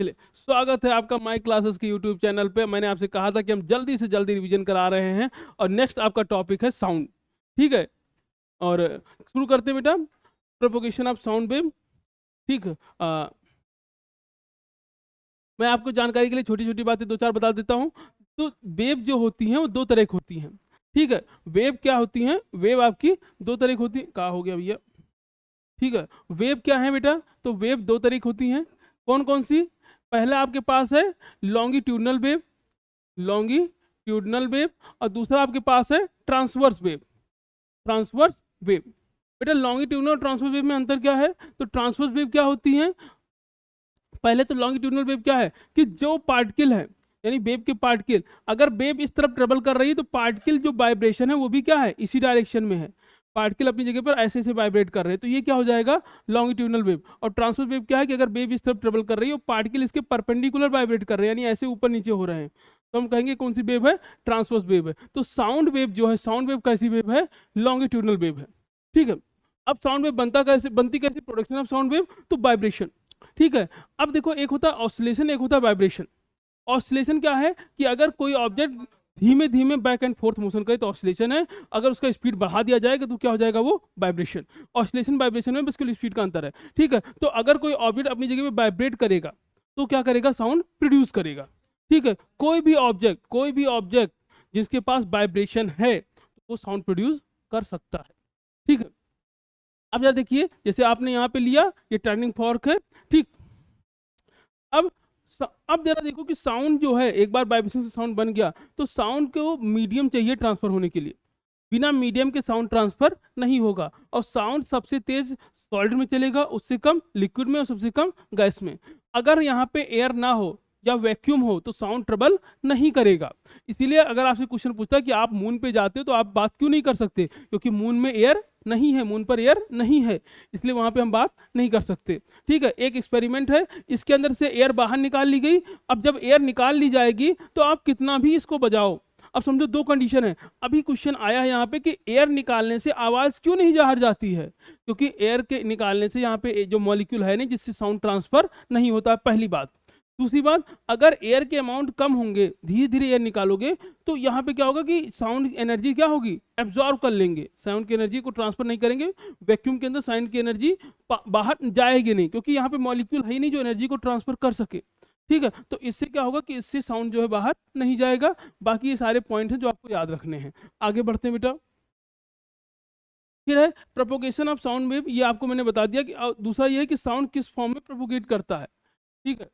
चलिए, स्वागत है आपका माई क्लासेस के यूट्यूब चैनल पे। मैंने आपसे कहा था कि हम जल्दी से जल्दी रिवीजन करा रहे हैं और नेक्स्ट आपका टॉपिक है साउंड। ठीक है, और शुरू करते हैं बेटा, प्रोपोगेशन ऑफ साउंड वेव। ठीक है, मैं आपको जानकारी के लिए छोटी छोटी बातें दो चार बता देता हूँ। तो वेव जो होती हैं वो दो तरह की होती हैं। ठीक है, वेव क्या होती हैं? वेव आपकी दो तरह की होती है। कहाँ हो गया भैया? ठीक है, वेव क्या है बेटा? तो वेव दो तरह की होती हैं। कौन कौन सी? पहला आपके पास है लॉन्गिट्यूडनल वेव, लॉन्गिट्यूडनल वेव, और दूसरा आपके पास है ट्रांसवर्स वेव, ट्रांसवर्स वेव। बेटा लॉन्गिट्यूडनल और ट्रांसवर्स वेव में अंतर क्या है? तो ट्रांसवर्स वेव क्या होती है? पहले तो लॉन्गिट्यूडनल वेव क्या है कि जो पार्टिकल है, यानी वेव के पार्टिकल, अगर वेव इस तरफ ट्रेवल कर रही है तो पार्टिकल जो वाइब्रेशन है वो भी क्या है, इसी डायरेक्शन में है। पार्टिकल अपनी जगह पर ऐसे ऐसे वाइब्रेट कर रहे हैं, तो ये क्या हो जाएगा, लॉन्गिट्यूडनल वेव। और ट्रांसवर्स वेव क्या है कि अगर वेव इस तरफ ट्रेवल कर रही है और पार्टिकल इसके परपेंडिकुलर वाइब्रेट कर रहे हैं, यानी ऐसे ऊपर नीचे हो रहे हैं, तो हम कहेंगे कौन सी वेव है, ट्रांसवर्स वेव है। तो साउंड वेव जो है, साउंड वेव कैसी वेव है, लॉन्गिट्यूडनल वेव है। ठीक है, अब साउंड वेव बनती कैसे, प्रोडक्शन ऑफ साउंड वेव, तो वाइब्रेशन। ठीक है, अब देखो, एक होता है ऑसिलेशन, एक होता है वाइब्रेशन। ऑसिलेशन क्या है कि अगर कोई ऑब्जेक्ट धीमे धीमे बैक एंड फोर्थ मोशन करे तो ऑसिलेशन है, अगर उसका स्पीड बढ़ा दिया जाएगा तो क्या हो जाएगा, वो वाइब्रेशन। ऑसिलेशन वाइब्रेशन में बिल्कुल स्पीड का अंतर है। ठीक है, तो अगर कोई ऑब्जेक्ट अपनी जगह पे वाइब्रेट करेगा तो क्या करेगा, साउंड प्रोड्यूस करेगा। ठीक है, कोई भी ऑब्जेक्ट जिसके पास वाइब्रेशन है तो वो साउंड प्रोड्यूस कर सकता है। ठीक है, अब जरा देखिए, जैसे आपने यहाँ पे लिया, ये टर्निंग फॉर्क है। ठीक, अब अब जरा देखो कि साउंड जो है, एक बार वाइब्रेशन से साउंड बन गया तो साउंड को मीडियम चाहिए ट्रांसफर होने के लिए। बिना मीडियम के साउंड ट्रांसफर नहीं होगा, और साउंड सबसे तेज सॉलिड में चलेगा, उससे कम लिक्विड में, और सबसे कम गैस में। अगर यहाँ पे एयर ना हो या वैक्यूम हो तो साउंड ट्रबल नहीं करेगा। इसीलिए अगर आपसे क्वेश्चन पूछता है कि आप मून पे जाते हो तो आप बात क्यों नहीं कर सकते, क्योंकि मून में एयर नहीं है, मून पर एयर नहीं है, इसलिए वहां पे हम बात नहीं कर सकते। ठीक है, एक एक्सपेरिमेंट है, इसके अंदर से एयर बाहर निकाल ली गई। अब जब एयर निकाल ली जाएगी तो आप कितना भी इसको बजाओ, अब समझो दो कंडीशन है। अभी क्वेश्चन आया है यहाँ पे कि एयर निकालने से आवाज क्यों नहीं बाहर जाती है, क्योंकि एयर के निकालने से यहाँ पे जो मॉलिक्यूल है नहीं, जिससे साउंड ट्रांसफर नहीं होता है, पहली बात। दूसरी बात, अगर एयर के अमाउंट कम होंगे, धीरे धीरे एयर निकालोगे, तो यहाँ पे क्या होगा कि साउंड एनर्जी क्या होगी, एब्जॉर्ब कर लेंगे, साउंड की एनर्जी को ट्रांसफर नहीं करेंगे। वैक्यूम के अंदर साउंड की एनर्जी बाहर जाएगी नहीं, क्योंकि यहाँ पे मॉलिक्यूल है ही नहीं जो एनर्जी को ट्रांसफर कर सके। ठीक है, तो इससे क्या होगा कि इससे साउंड जो है बाहर नहीं जाएगा। बाकी ये सारे पॉइंट हैं जो आपको याद रखने हैं। आगे बढ़ते हैं बेटा। फिर है प्रोपोगेशन ऑफ साउंड वेव, ये आपको मैंने बता दिया कि दूसरा ये है कि साउंड किस फॉर्म में प्रोपोगेट करता है। ठीक है,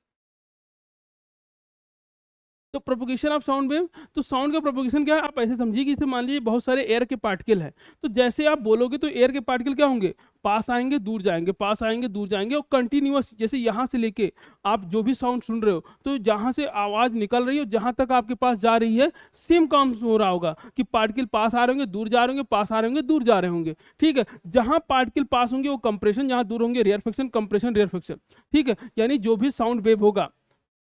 तो प्रोपोगेशन ऑफ साउंड वेव, तो साउंड का प्रोपोगेशन क्या है, आप ऐसे समझिए कि इसे मान लीजिए बहुत सारे एयर के पार्टिकल हैं, तो जैसे आप बोलोगे तो एयर के पार्टिकल क्या होंगे, पास आएंगे दूर जाएंगे, पास आएंगे दूर जाएंगे, और कंटिन्यूअस, जैसे यहाँ से लेके आप जो भी साउंड सुन रहे हो, तो जहाँ से आवाज़ निकल रही है जहाँ तक आपके पास जा रही है, सेम काम हो रहा होगा कि पार्टिकल पास आ रहे होंगे, दूर जा रहे होंगे, पास आ रहे होंगे, दूर जा रहे होंगे। ठीक है, जहाँ पार्टिकल पास होंगे वो कंप्रेशन, जहाँ दूर होंगे रेयरफेक्शन, कंप्रेशन रेयरफेक्शन। ठीक है, यानी जो भी साउंड वेव होगा,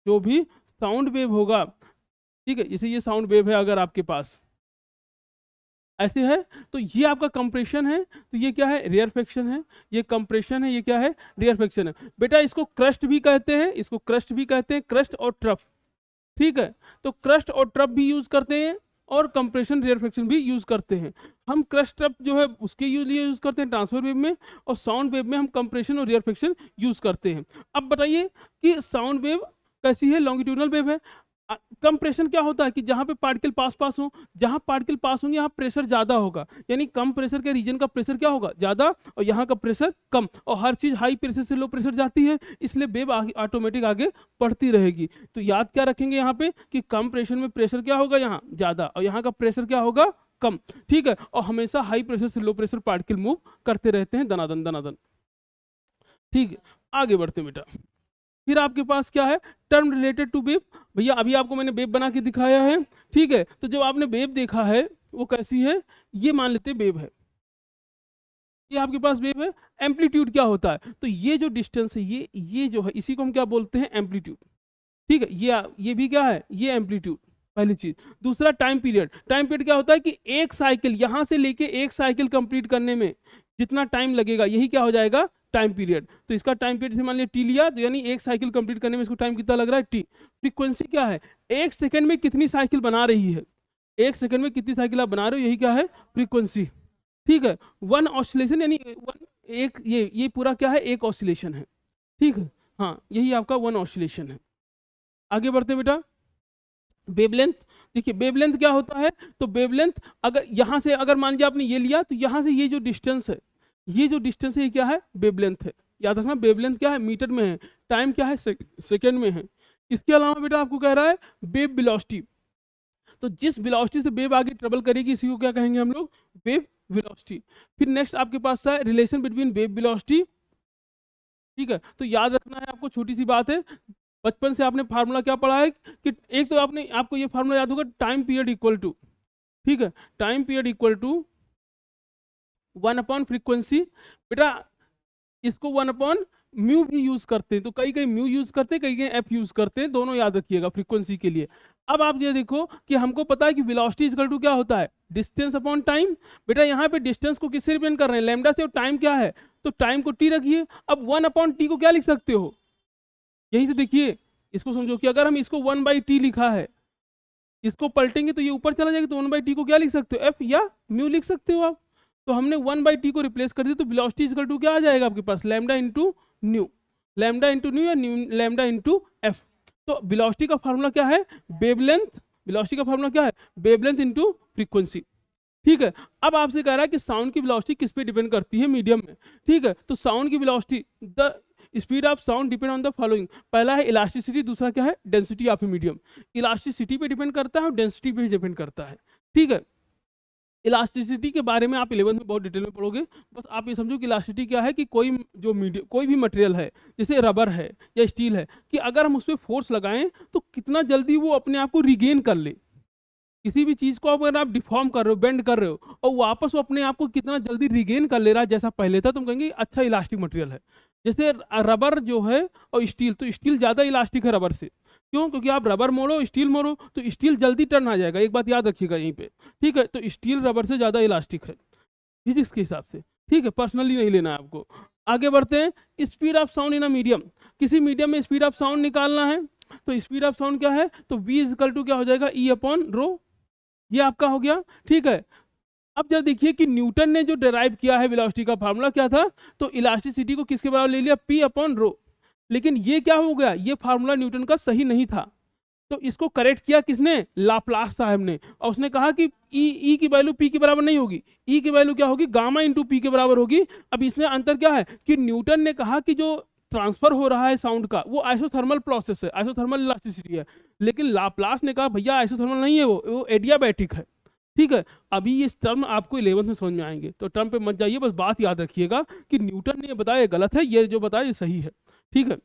जो भी साउंड वेव होगा, ठीक है, जैसे ये साउंड वेव है अगर आपके पास ऐसे है, तो ये आपका कंप्रेशन है, तो ये क्या है, रेयरफेक्शन है। ये कंप्रेशन है, ये क्या है, रेयरफेक्शन है। बेटा इसको क्रस्ट भी कहते हैं, इसको क्रस्ट भी कहते हैं, क्रस्ट और ट्रफ। ठीक है, तो क्रस्ट और ट्रफ भी यूज करते हैं, और कंप्रेशन रेयरफेक्शन भी यूज करते हैं। हम क्रस्ट ट्रफ जो है उसके लिए यूज करते हैं ट्रांसफर वेव में, और साउंड वेव में हम कंप्रेशन और रेयरफेक्शन यूज करते हैं। अब बताइए कि साउंड वेव कैसी है, लॉन्गिट्यूडनल वेव है। कंप्रेशन क्या होता है कि जहां पे पार्टिकल पास पास हो, जहां पार्टिकल पास होंगे यहाँ प्रेशर ज्यादा होगा, यानी कम प्रेशर के रीजन का प्रेशर क्या होगा, ज्यादा, और यहाँ का प्रेशर कम, और हर चीज हाई प्रेशर से लो प्रेशर जाती है, इसलिए वेव ऑटोमेटिक आगे बढ़ती रहेगी। तो याद क्या रखेंगे यहाँ पे कि कम प्रेशर में प्रेशर क्या होगा, यहाँ ज्यादा, और यहाँ का प्रेशर क्या होगा, कम। ठीक है, और हमेशा हाई प्रेशर से लो प्रेशर पार्टिकल मूव करते रहते हैं, दनादन दनादन। ठीक है, आगे बढ़ते हैं बेटा। फिर आपके पास क्या है, टर्म रिलेटेड टू वेव। भैया अभी आपको मैंने वेव बना के दिखाया है। ठीक है, तो जब आपने वेव देखा है वो कैसी है, ये मान लेते हैं वेव है, ये आपके पास वेव है। एम्पलीट्यूड क्या होता है, तो ये जो डिस्टेंस है, ये जो है, इसी को हम क्या बोलते हैं, एम्पलीट्यूड। ठीक है, ये भी क्या है, ये एम्पलीट्यूड, पहली चीज। दूसरा टाइम पीरियड, टाइम पीरियड क्या होता है कि एक साइकिल, यहां से लेके एक साइकिल कंप्लीट करने में जितना टाइम लगेगा, यही क्या हो जाएगा, टाइम पीरियड। तो इसका टाइम पीरियड से मान लिया टी लिया, तो यानी एक साइकिल कंप्लीट करने में इसको टाइम कितना लग रहा है, टी। फ्रीक्वेंसी क्या है, एक सेकंड में कितनी साइकिल बना रही है, एक सेकंड में कितनी साइकिल आप बना रहे हो, यही क्या है, फ्रीक्वेंसी। ठीक है, वन ऑसिलेशन यानी वन, एक ये पूरा क्या है, एक ऑसिलेशन है। ठीक है, हाँ यही आपका वन ऑसिलेशन है। आगे बढ़ते हैं बेटा, वेवलेंथ। देखिए वेवलेंथ क्या होता है, तो वेवलेंथ अगर यहाँ से अगर मान लीजिए आपने ये लिया, तो यहाँ से ये जो डिस्टेंस है, ये जो डिस्टेंस है ये क्या है, वेवलेंथ है। याद रखना वेवलेंथ क्या है, मीटर में है, टाइम क्या है, सेकंड में है। इसके अलावा बेटा आपको कह रहा है वेव वेलोसिटी। तो जिस वेलोसिटी से वेव आगे ट्रेवल करेगी इसी को क्या कहेंगे हम लोग, वेव वेलोसिटी। फिर नेक्स्ट आपके पास है रिलेशन बिटवीन वेव वेलोसिटी। ठीक है, तो याद रखना है आपको, छोटी सी बात है, बचपन से आपने फार्मूला क्या पढ़ा है कि एक तो आपने आपको ये फार्मूला याद होगा, टाइम पीरियड इक्वल टू, ठीक है, time period equal to 1 frequency. बेटा इसको 1 म्यू भी यूज करते हैं, तो कई कई म्यू यूज करते हैं, कई कई एफ यूज करते हैं, दोनों याद रखिएगा फ्रीक्वेंसी के लिए। अब आप ये देखो कि हमको पता है कि वेलोसिटी इक्वल टू क्या होता है, डिस्टेंस अपॉन टाइम। बेटा यहाँ पे डिस्टेंस को किससे रिप्रेजेंट कर रहे हैं, लैम्डा से, और टाइम क्या है, तो टाइम को टी रखिए। अब 1/t को क्या लिख सकते हो, यही से देखिए, इसको समझो कि अगर हम इसको 1/t लिखा है, इसको पलटेंगे तो ये ऊपर चला जाएगा, तो 1/t को क्या लिख सकते हो, एफ या म्यू लिख सकते हो आप। तो हमने 1/t को रिप्लेस कर दिया, तो वेलोसिटी इक्वल टू क्या आ जाएगा आपके पास, lambda into nu, lambda into nu या लैम्डा इंटू एफ। तो वेलोसिटी का फार्मूला क्या है, वेवलेंथ, वेलोसिटी का फार्मूला क्या है, वेवलेंथ इंटू फ्रीक्वेंसी। ठीक है, अब आपसे कह रहा है कि साउंड की वेलोसिटी किस पे डिपेंड करती है, मीडियम में। ठीक है, तो साउंड की velocity, the speed of sound depend on the following. पहला है इलास्टिसिटी, दूसरा क्या है, डेंसिटी ऑफ मीडियम। इलास्टिसिटी पे डिपेंड करता है और डेंसिटी पे डिपेंड करता है। ठीक है, इलास्टिसिटी के बारे में आप 11th में बहुत डिटेल में पढ़ोगे। बस आप ये समझो कि इलास्टिसिटी क्या है, कि कोई जो मीडियम, कोई भी मटेरियल है, जैसे रबर है या स्टील है, कि अगर हम उस पर फोर्स लगाएं तो कितना जल्दी वो अपने आप को रिगेन कर ले। किसी भी चीज़ को अगर आप डिफॉर्म कर रहे हो, बेंड कर रहे हो, और वापस वो अपने आप को कितना जल्दी रिगेन कर ले रहा है जैसा पहले था, तुम कहेंगे अच्छा इलास्टिक मटेरियल है। जैसे रबर जो है और स्टील, तो स्टील ज़्यादा इलास्टिक है रबर से। क्यों, क्योंकि आप रबर मोड़ो, स्टील मोड़ो, तो स्टील जल्दी टर्न आ जाएगा, एक बात याद रखिएगा यहीं पे। ठीक है, तो स्टील रबर से ज़्यादा इलास्टिक है फिजिक्स के हिसाब से। ठीक है, पर्सनली नहीं लेना है आपको। आगे बढ़ते हैं, speed of sound in a medium. किसी मीडियम में स्पीड ऑफ साउंड निकालना है, तो स्पीड ऑफ साउंड क्या है, तो v इक्वल टू क्या हो जाएगा, E/ρ, ये आपका हो गया। ठीक है, अब जरा देखिए कि न्यूटन ने जो डिराइव किया है वेलोसिटी का फार्मूला क्या था, तो इलास्टिसिटी को किसके बराबर ले लिया, P/ρ। लेकिन ये क्या हो गया, ये फार्मूला न्यूटन का सही नहीं था, तो इसको करेक्ट किया किसने, लाप्लास साहब ने, और उसने कहा कि ई की वैल्यू पी के बराबर नहीं होगी, ई की वैल्यू क्या होगी, गामा इंटू पी के बराबर होगी। अब इसमें अंतर क्या है कि न्यूटन ने कहा कि जो ट्रांसफर हो रहा है साउंड का वो आइसोथर्मल प्रोसेस है, आइसोथर्मल इलास्टिसिटी है। लेकिन लाप्लास ने कहा भैया आइसोथर्मल नहीं है, वो एडियाबैटिक है। ठीक है, अभी ये टर्म आपको 11th में समझ में आएंगे, तो टर्म पे मत जाइए, बस बात याद रखिएगा कि न्यूटन ने बताया गलत है, ये जो बताया ये सही है। ठीक है,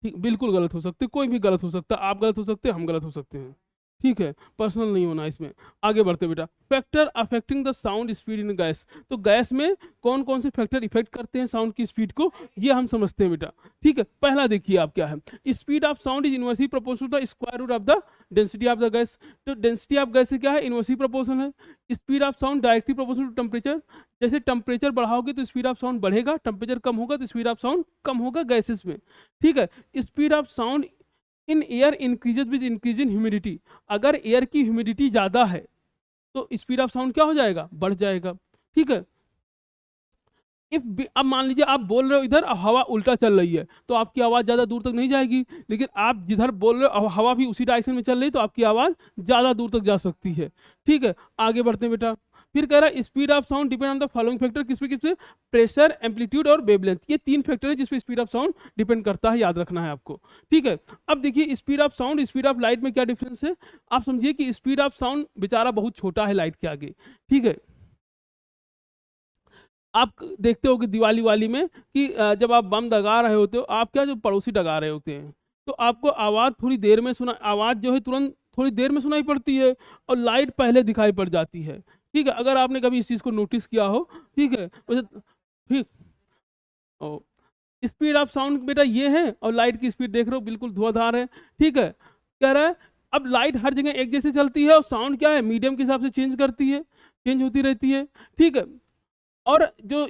ठीक, बिल्कुल गलत हो सकते, कोई भी गलत हो सकता, आप गलत हो सकते, हम गलत हो सकते हैं। ठीक है, पर्सनल नहीं होना इसमें। आगे बढ़ते बेटा, factor affecting the sound speed in gas. तो गैस में कौन कौन से फैक्टर इफेक्ट करते हैं साउंड की स्पीड को, ये हम समझते हैं बेटा। ठीक है, पहला देखिए आप क्या है, speed of sound is inversely proportional to the square root of the density of the gas. तो डेंसिटी ऑफ गैस से क्या है, इनवर्सली प्रोपोर्शनल है। Speed of sound directly proportional to temperature. जैसे टेम्परेचर बढ़ाओगे तो स्पीड ऑफ साउंड बढ़ेगा, temperature कम होगा तो स्पीड ऑफ साउंड कम होगा गैसेस में। ठीक है, speed of sound in air increases with increase in humidity. अगर एयर की ह्यूमिडिटी ज़्यादा है तो स्पीड ऑफ साउंड क्या हो जाएगा, बढ़ जाएगा। ठीक है, इफ अब मान लीजिए आप बोल रहे हो इधर हवा उल्टा चल रही है, तो आपकी आवाज़ ज़्यादा दूर तक नहीं जाएगी, लेकिन आप जिधर बोल रहे हो हवा भी उसी डायरेक्शन में चल रही है, तो आपकी आवाज़ ज़्यादा दूर तक जा सकती है। ठीक है, आगे बढ़ते हैं बेटा, फिर कह रहा है speed of sound depend on the following factor, किस पे, प्रेशर, एम्पलीट्यूड और वेवलेंथ। ये 3 फैक्टर है जिसपे स्पीड ऑफ साउंड डिपेंड करता है, याद रखना है आपको। ठीक है, अब देखिए speed of sound, speed of light में क्या डिफरेंस है। आप समझिए कि स्पीड ऑफ साउंड बेचारा बहुत छोटा है लाइट के आगे। ठीक है, आप देखते हो कि दिवाली वाली में कि जब आप बम दगा रहे होते हो, आप क्या जो पड़ोसी दगा रहे होते हैं, तो आपको आवाज़ थोड़ी देर में सुना, आवाज़ जो है तुरंत थोड़ी देर में सुनाई पड़ती है और लाइट पहले दिखाई पड़ जाती है। ठीक है, अगर आपने कभी इस चीज़ को नोटिस किया हो। ठीक है, वैसे ठीक, ओ स्पीड ऑफ साउंड बेटा ये है, और लाइट की स्पीड देख रहे हो बिल्कुल धुआंधार है। ठीक है, कह रहा है अब लाइट हर जगह एक जैसे चलती है, और साउंड क्या है मीडियम के हिसाब से चेंज करती है, चेंज होती रहती है। ठीक है, और जो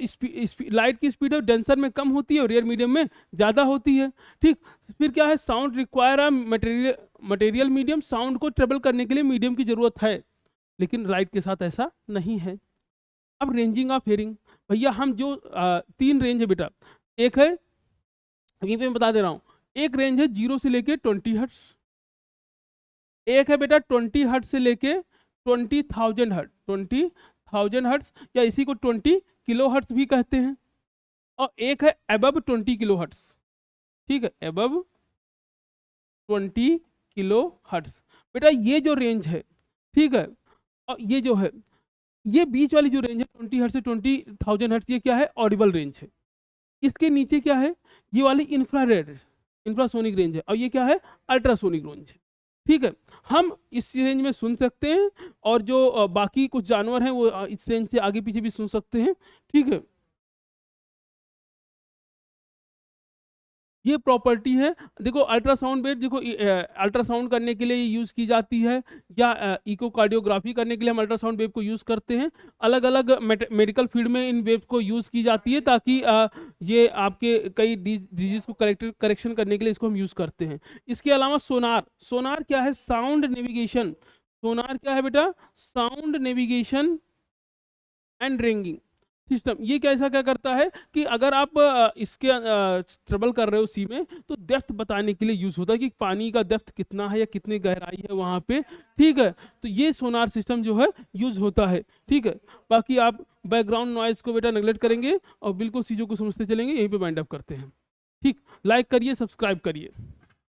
लाइट की स्पीड है डेंसर में कम होती है और रेयर मीडियम में ज़्यादा होती है। ठीक, फिर क्या है, sound require a material medium, sound को ट्रेवल करने के लिए मीडियम की ज़रूरत है, लेकिन लाइट के साथ ऐसा नहीं है। अब रेंजिंग ऑफ हेयरिंग, भैया हम जो 3 रेंज है बेटा, एक है यहीं पे मैं बता दे रहा हूँ, एक रेंज है 0 से लेके 20 हर्ट्स, एक है बेटा 20 हर्ट्स से लेके 20,000 हर्ट्स, 20,000 हर्ट्स या इसी को 20 किलो हर्ट्स भी कहते हैं, और एक है अबव 20 किलो हर्ट्स। ठीक है, अबव 20 किलो हर्ट्स। बेटा ये जो रेंज है, ठीक है, और ये जो है, ये बीच वाली जो रेंज है 20 हर्ट्स से 20,000 हर्ट्स, ये क्या है, ऑडिबल रेंज है। इसके नीचे क्या है, ये वाली इंफ्रारेड, इंफ्रासोनिक रेंज है, और ये क्या है, अल्ट्रासोनिक रेंज है। ठीक है, हम इस रेंज में सुन सकते हैं, और जो बाकी कुछ जानवर हैं वो इस रेंज से आगे पीछे भी सुन सकते हैं। ठीक है, ये प्रॉपर्टी है। देखो अल्ट्रासाउंड वेव, देखो अल्ट्रासाउंड करने के लिए ये यूज़ की जाती है, या इकोकार्डियोग्राफी करने के लिए हम अल्ट्रासाउंड वेव को यूज़ करते हैं। अलग अलग मेडिकल फील्ड में इन वेव को यूज़ की जाती है, ताकि ये आपके कई डिजीज को करेक्शन करने के लिए इसको हम यूज़ करते हैं। इसके अलावा सोनार, सोनार क्या है, साउंड नेविगेशन। सोनार क्या है बेटा, sound navigation and ranging system. ये कैसा क्या करता है कि अगर आप इसके ट्रेवल कर रहे हो सी में, तो डेप्थ बताने के लिए यूज होता है कि पानी का डेप्थ कितना है या कितनी गहराई है वहाँ पे। ठीक है, तो ये सोनार सिस्टम जो है यूज होता है। ठीक है, बाकी आप बैकग्राउंड नॉइज को बेटा नेगलेक्ट करेंगे और बिल्कुल चीज़ों को समझते चलेंगे। यहीं पे वाइंड अप करते हैं। ठीक, लाइक करिए, सब्सक्राइब करिए।